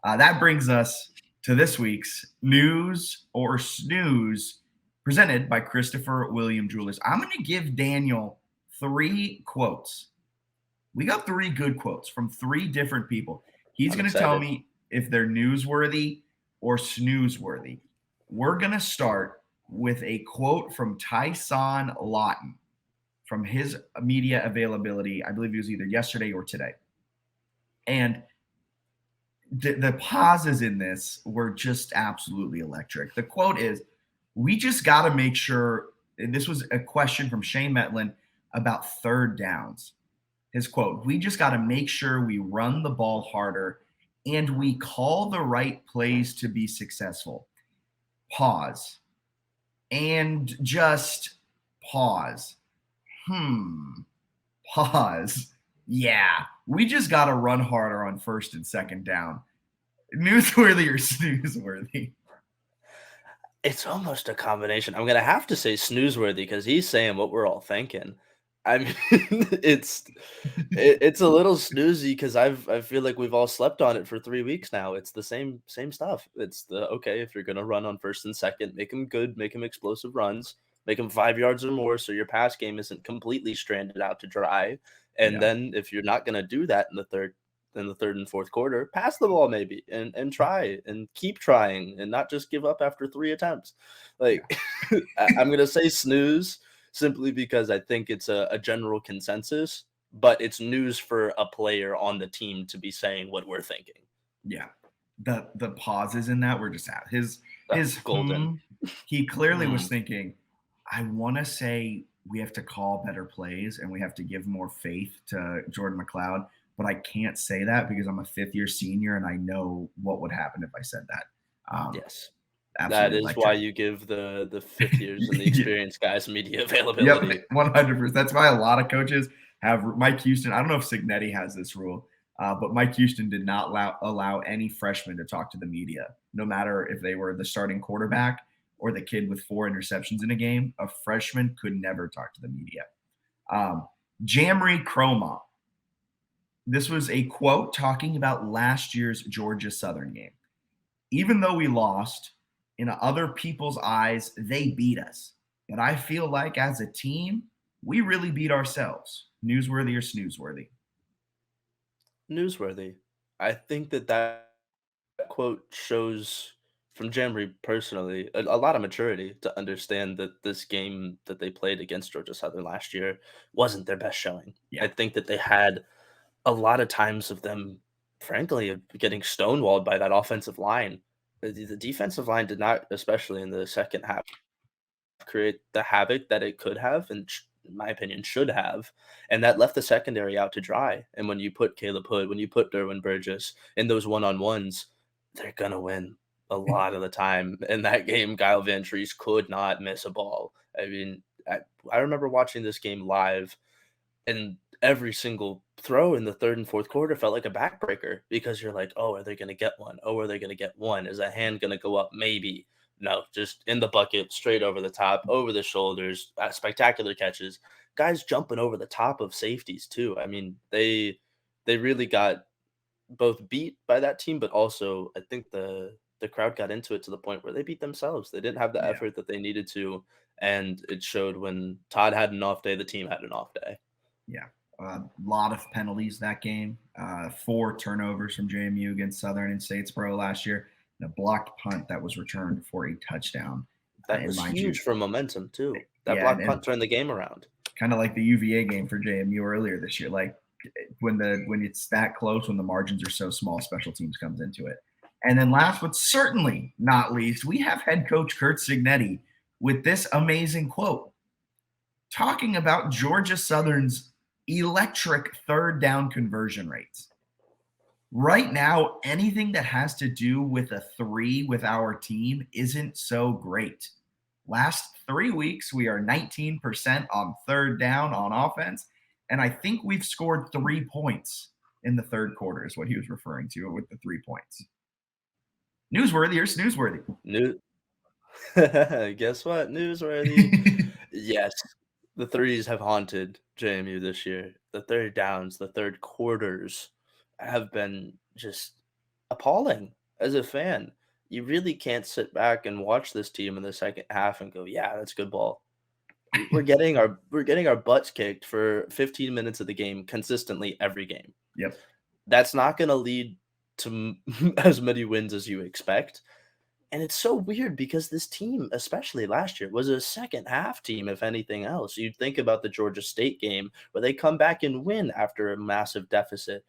That brings us to this week's News or Snooze, presented by Christopher William Jewelers. I'm going to give Daniel 3 quotes. We got 3 good quotes from 3 different people. He's going to tell me if they're newsworthy or snoozeworthy. We're going to start with a quote from Ty'Son Lawton from his media availability. I believe it was either yesterday or today. And the pauses in this were just absolutely electric. The quote is, "We just got to make sure," and this was a question from Shane Metlin about third downs. His quote, "We just got to make sure we run the ball harder and we call the right plays to be successful." Pause. And just pause. Pause. Yeah, we just got to run harder on first and second down. Newsworthy or snoozeworthy? It's almost a combination. I'm going to have to say snoozeworthy because he's saying what we're all thinking. I mean, it's a little snoozy because I feel like we've all slept on it for 3 weeks now. It's the same stuff. It's the okay, if you're gonna run on first and second, make them good, make them explosive runs, make them 5 yards or more, so your pass game isn't completely stranded out to dry. And then if you're not gonna do that in the third and fourth quarter, pass the ball maybe and try and keep trying and not just give up after 3 attempts. Like I'm gonna say snooze simply because I think it's a general consensus, but it's news for a player on the team to be saying what we're thinking. Yeah. The pauses in that were just out. His golden. He clearly was thinking, I want to say we have to call better plays and we have to give more faith to Jordan McLeod, but I can't say that because I'm a 5th-year senior and I know what would happen if I said that. Yes. Absolutely That is electric. why you give the 5th years and the experienced guys media availability. Yep, 100%. That's why a lot of coaches have Mike Houston. I don't know if Cignetti has this rule, but Mike Houston did not allow any freshmen to talk to the media, no matter if they were the starting quarterback or the kid with 4 interceptions in a game. A freshman could never talk to the media. Jamree Kromah. This was a quote talking about last year's Georgia Southern game. "Even though we lost, in other people's eyes, they beat us. But I feel like as a team, we really beat ourselves." Newsworthy or snoozeworthy? Newsworthy. I think that quote shows from Jamree personally a lot of maturity to understand that this game that they played against Georgia Southern last year wasn't their best showing. Yeah. I think that they had a lot of times of them, frankly, getting stonewalled by that offensive line. The defensive line did not, especially in the second half, create the havoc that it could have and, in my opinion, should have. And that left the secondary out to dry. And when you put Caleb Hood, when you put Derwin Burgess in those one-on-ones, they're going to win a lot of the time. In that game, Kyle Van Treese could not miss a ball. I mean, I remember watching this game live, and every single throw in the third and fourth quarter felt like a backbreaker because you're like, oh, are they going to get one? Oh, are they going to get one? Is a hand going to go up? Maybe. No, just in the bucket, straight over the top, over the shoulders, spectacular catches. Guys jumping over the top of safeties too. I mean, they really got both beat by that team, but also I think the crowd got into it to the point where they beat themselves. They didn't have the effort that they needed to, and it showed when Todd had an off day, the team had an off day. Yeah. A lot of penalties that game. 4 turnovers from JMU against Southern in Statesboro last year. And a blocked punt that was returned for a touchdown. That was huge for momentum, too. That blocked punt turned the game around. Kind of like the UVA game for JMU earlier this year. Like when it's that close, when the margins are so small, special teams comes into it. And then last but certainly not least, we have head coach Curt Cignetti with this amazing quote talking about Georgia Southern's electric third down conversion rates. Right now, anything that has to do with a 3 with our team isn't so great. Last 3 weeks, we are 19% on third down on offense, and I think we've scored 3 points in the third quarter is what he was referring to with the 3 points. Newsworthy or snoozeworthy? Guess what? Newsworthy. Yes. The threes have haunted JMU this year. The third downs, the third quarters have been just appalling as a fan. You really can't sit back and watch this team in the second half and go, "Yeah, that's good ball." We're getting our butts kicked for 15 minutes of the game consistently every game. Yep. That's not gonna lead to as many wins as you expect, and it's so weird because this team, especially last year, was a second half team, if anything else. You'd think about the Georgia State game where they come back and win after a massive deficit,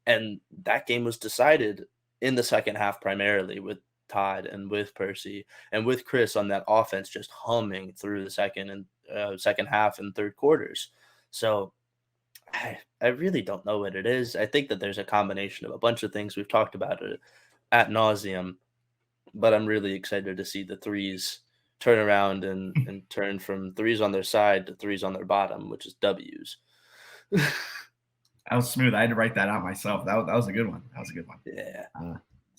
and that game was decided in the second half primarily with Todd and with Percy and with Chris on that offense just humming through the second half and third quarters. So I really don't know what it is. I think that there's a combination of a bunch of things. We've talked about it ad nauseum, but I'm really excited to see the threes turn around and turn from threes on their side to threes on their bottom, which is W's. That was smooth. I had to write that out myself. That was a good one. That was a good one. Yeah.